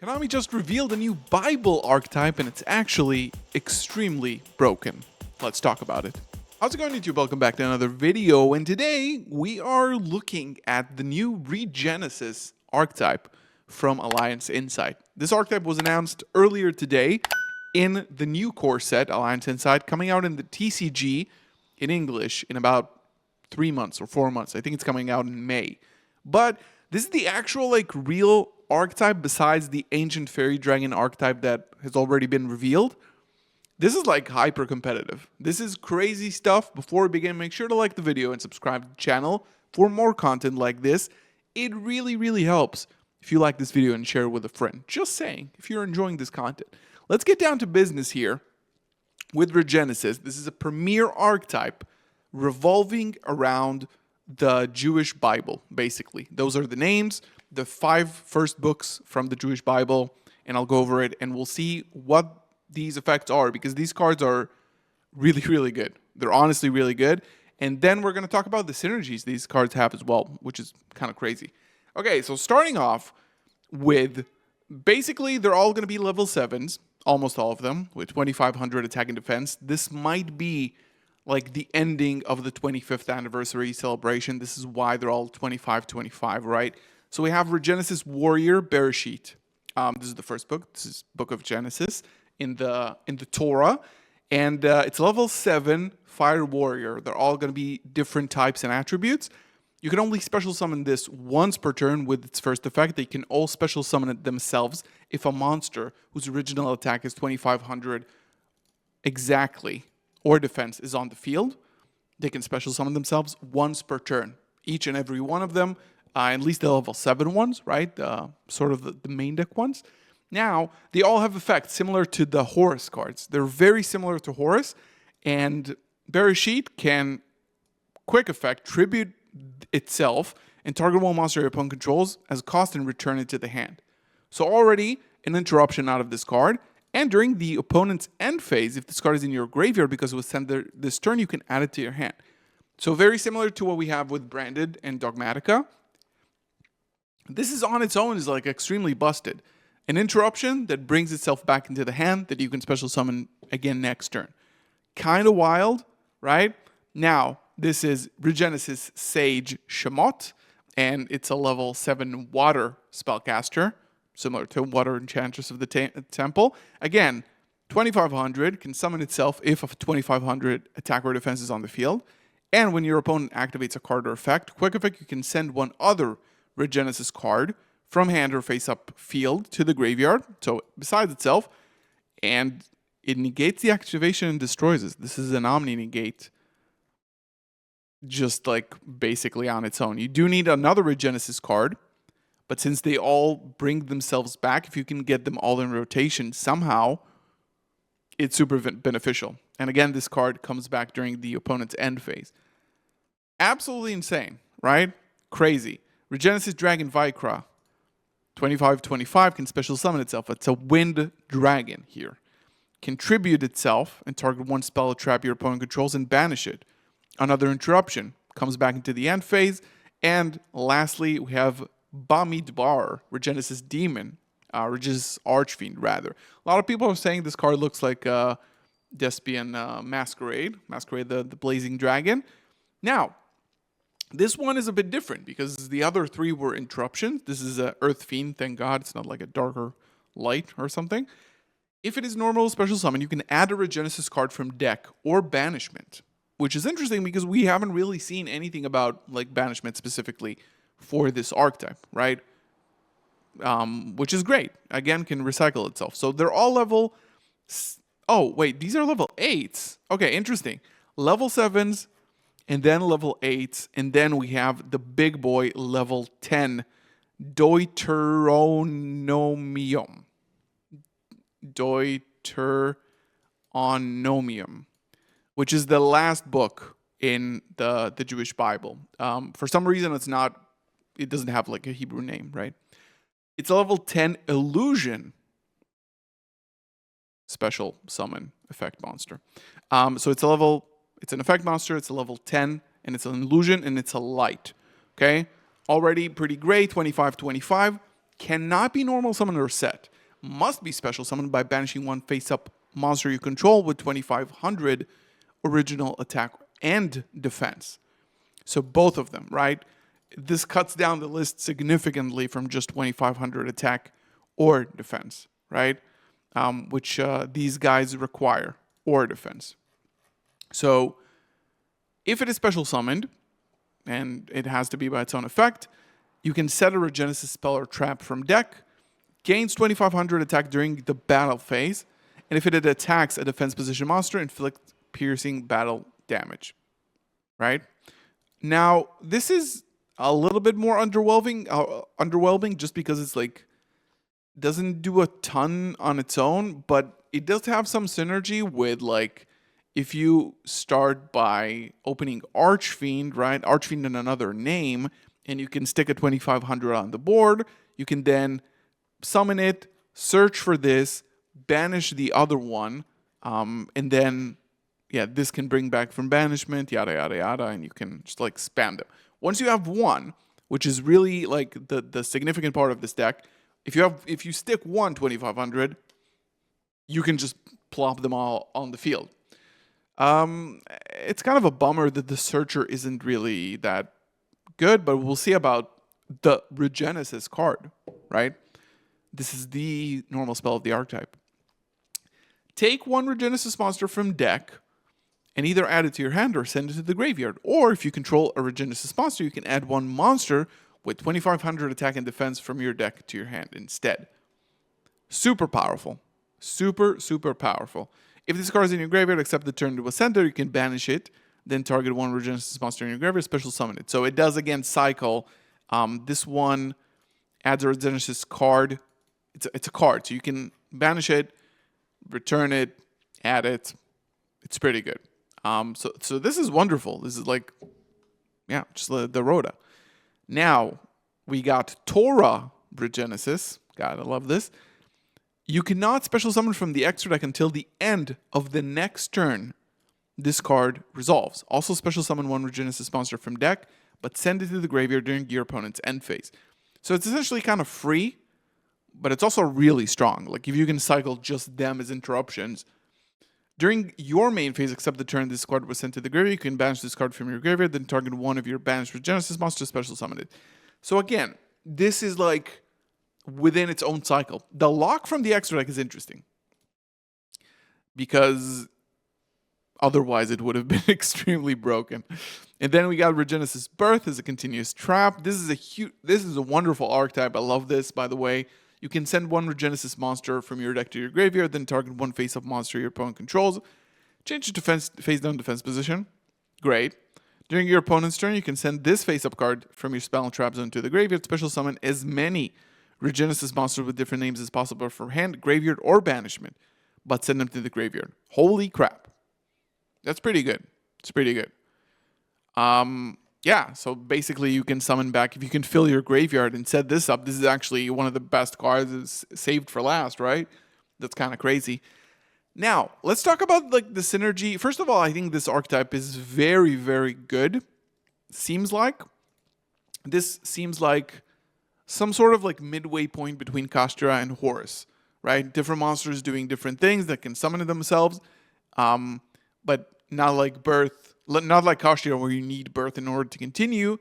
Konami just revealed a new Bible archetype and it's actually extremely broken. Let's talk about it. How's it going, YouTube? Welcome back to another video, and today we are looking at the new Regenesis archetype from Alliance Insight. This archetype was announced earlier today in the new core set, Alliance Insight, coming out in the TCG in English in about 3 months or 4 months. I think it's coming out in May. But this is the actual real archetype besides the ancient fairy dragon archetype that has already been revealed. This is hyper competitive. This is crazy stuff. Before we begin, make sure to like the video and subscribe to the channel for more content like this. It really helps if you like this video and share it with a friend. Just saying, if you're enjoying this content. Let's get down to business here with Regenesis. This is a premier archetype revolving around the Jewish Bible, basically. Those are the names, the 5 first books from the Jewish Bible, and I'll go over it and we'll see what these effects are, because these cards are really good. They're honestly really good. And then we're going to talk about the synergies these cards have as well, which is kind of crazy. Okay, so starting off with, basically they're all going to be level 7s, almost all of them, with 2500 attack and defense. This might be the ending of the 25th anniversary celebration. This is why they're all 25, right? So we have Regenesis Warrior Bereshit. This is the first book. This is Book of Genesis in the Torah, and it's level 7 Fire Warrior. They're all going to be different types and attributes. You can only special summon this once per turn with its first effect. They can all special summon it themselves if a monster whose original attack is 2500 exactly or defense is on the field. They can special summon themselves once per turn. Each and every one of them, at least the level 7 ones, right? Sort of the main deck ones. Now, they all have effects similar to the Horus cards. They're very similar to Horus, and Bereshit can, quick effect, tribute itself and target one monster your opponent controls as a cost and return it to the hand. So already an interruption out of this card, and during the opponent's end phase, if this card is in your graveyard because it was sent there this turn, you can add it to your hand. So very similar to what we have with Branded and Dogmatica. This is on its own is extremely busted. An interruption that brings itself back into the hand that you can special summon again next turn. Kind of wild, right? Now, this is Regenesis Sage Shemot, and it's a level 7 water spellcaster, similar to Water Enchantress of the Temple. Again, 2500 can summon itself if a 2500 attack or defense is on the field. And when your opponent activates a card or effect, quick effect, you can send one other Regenesis card from hand or face-up field to the graveyard, so besides itself, and it negates the activation and destroys it. This is an Omni-Negate, just basically on its own. You do need another Regenesis card, but since they all bring themselves back, if you can get them all in rotation somehow, it's super beneficial. And again, this card comes back during the opponent's end phase. Absolutely insane, right? Crazy. Regenesis Dragon Vikra. 25 can special summon itself. It's a wind dragon here. Can tribute itself and target one spell or trap your opponent controls and banish it. Another interruption. Comes back into the end phase. And lastly, we have Bamidbar, Regenesis Demon. Regenesis Archfiend, rather. A lot of people are saying this card looks like Despian Masquerade. Masquerade, the Blazing Dragon. Now, this one is a bit different because the other 3 were interruptions. This is a Earth Fiend, thank God. It's not like a darker light or something. If it is normal special summon, you can add a Regenesis card from deck or banishment, which is interesting because we haven't really seen anything about banishment specifically for this archetype, right? Which is great. Again, can recycle itself. So they're all level... Oh, wait, these are level 8s. Okay, interesting. Level 7s, and then level 8s, and then we have the big boy, level 10, Deuteronomium. Deuteronomium, which is the last book in the Jewish Bible. For some reason, it doesn't have a Hebrew name, right? It's a level 10 illusion special summon effect monster. So it's an effect monster, it's a level 10, and it's an illusion, and it's a light. Okay? Already pretty great, 25. Cannot be normal summoned or set. Must be special summoned by banishing one face-up monster you control with 2500 original attack and defense. So both of them, right? This cuts down the list significantly from just 2500 attack or defense, right? Which these guys require, or defense. So if it is special summoned, and it has to be by its own effect, you can set a Regenesis spell or trap from deck, gains 2500 attack during the battle phase, and if it attacks a defense position monster, inflicts piercing battle damage, right? Now, this is a little bit more underwhelming just because it's like, doesn't do a ton on its own, but it does have some synergy with like, if you start by opening Archfiend, right? Archfiend in another name, and you can stick a 2500 on the board, you can then summon it, search for this, banish the other one, and then, yeah, this can bring back from banishment, yada, yada, yada, and you can just like spam them. Once you have one, which is really like the significant part of this deck, if you stick one 2500, you can just plop them all on the field. It's kind of a bummer that the Searcher isn't really that good, but we'll see about the Regenesis card, right? This is the normal spell of the archetype. Take one Regenesis monster from deck and either add it to your hand or send it to the graveyard. Or if you control a Regenesis monster, you can add one monster with 2500 attack and defense from your deck to your hand instead. Super powerful. Super, super powerful. If this card is in your graveyard, except the turn it was sent there, you can banish it, then target one Regenesis monster in your graveyard, special summon it. So it does, again, cycle. This one adds a Regenesis card. It's a card, so you can banish it, return it, add it. It's pretty good. So this is wonderful. This is like, yeah, just the Rhoda. Now, we got Torah Regenesis. God, I love this. You cannot special summon from the extra deck until the end of the next turn this card resolves. Also special summon one Regenesis monster from deck, but send it to the graveyard during your opponent's end phase. So it's essentially kind of free, but it's also really strong. Like if you can cycle just them as interruptions. During your main phase, except the turn this card was sent to the graveyard, you can banish this card from your graveyard, then target one of your banished Regenesis monsters, special summon it. So again, this is like within its own cycle. The lock from the extra deck is interesting because otherwise it would have been extremely broken. And then we got Regenesis Birth as a continuous trap. This is a wonderful archetype. I love this, by the way. You can send one Regenesis monster from your deck to your graveyard, then target one face-up monster your opponent controls. Change it to face-down defense position. Great. During your opponent's turn, you can send this face-up card from your spell and trap zone to the graveyard. Special summon as many Regenesis monsters with different names as possible from hand, graveyard, or banishment, but send them to the graveyard. Holy crap. That's pretty good. It's pretty good. Yeah, so basically you can summon back, if you can fill your graveyard and set this up, this is actually one of the best cards. It's saved for last, right? That's kind of crazy. Now, let's talk about like the synergy. First of all, I think this archetype is very, very good. This seems like some sort of like midway point between Kashtira and Horus, right? Different monsters doing different things that can summon themselves, but not like Birth. Not like Kashtira where you need Birth in order to continue.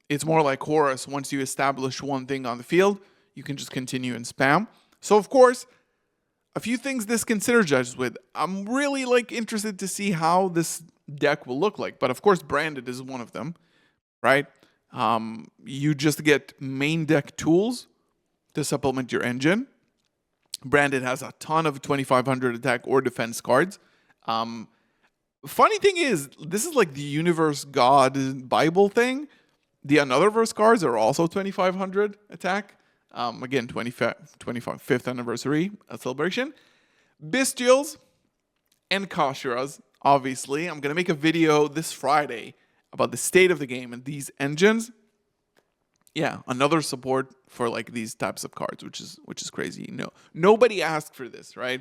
It's more like Horus. Once you establish one thing on the field, you can just continue and spam. So of course, a few things this can synergize with. I'm really like interested to see how this deck will look like. But of course, Branded is one of them, right? You just get main deck tools to supplement your engine. Branded has a ton of 2500 attack or defense cards. Funny thing is, this is like the Universe God Bible thing. The Anotherverse cards are also 2500 attack. Again, 25th anniversary celebration. Bestials and Kashtiras, obviously. I'm going to make a video this Friday about the state of the game and these engines. Yeah, another support for like these types of cards, which is crazy. No, nobody asked for this, right?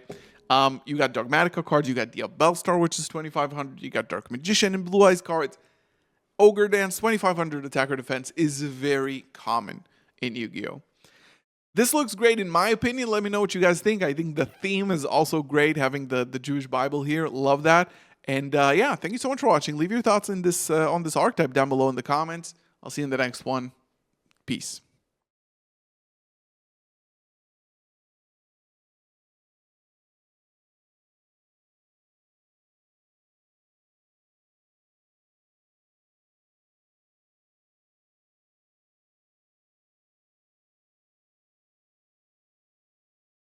You got Dogmatica cards, you got Diabellstar, which is 2500, you got Dark Magician and Blue Eyes cards. Ogre Dance, 2500 attack or defense is very common in Yu-Gi-Oh! This looks great in my opinion. Let me know what you guys think. I think the theme is also great, having the Jewish Bible here. Love that. And yeah, thank you so much for watching. Leave your thoughts in this on this archetype down below in the comments. I'll see you in the next one. Peace.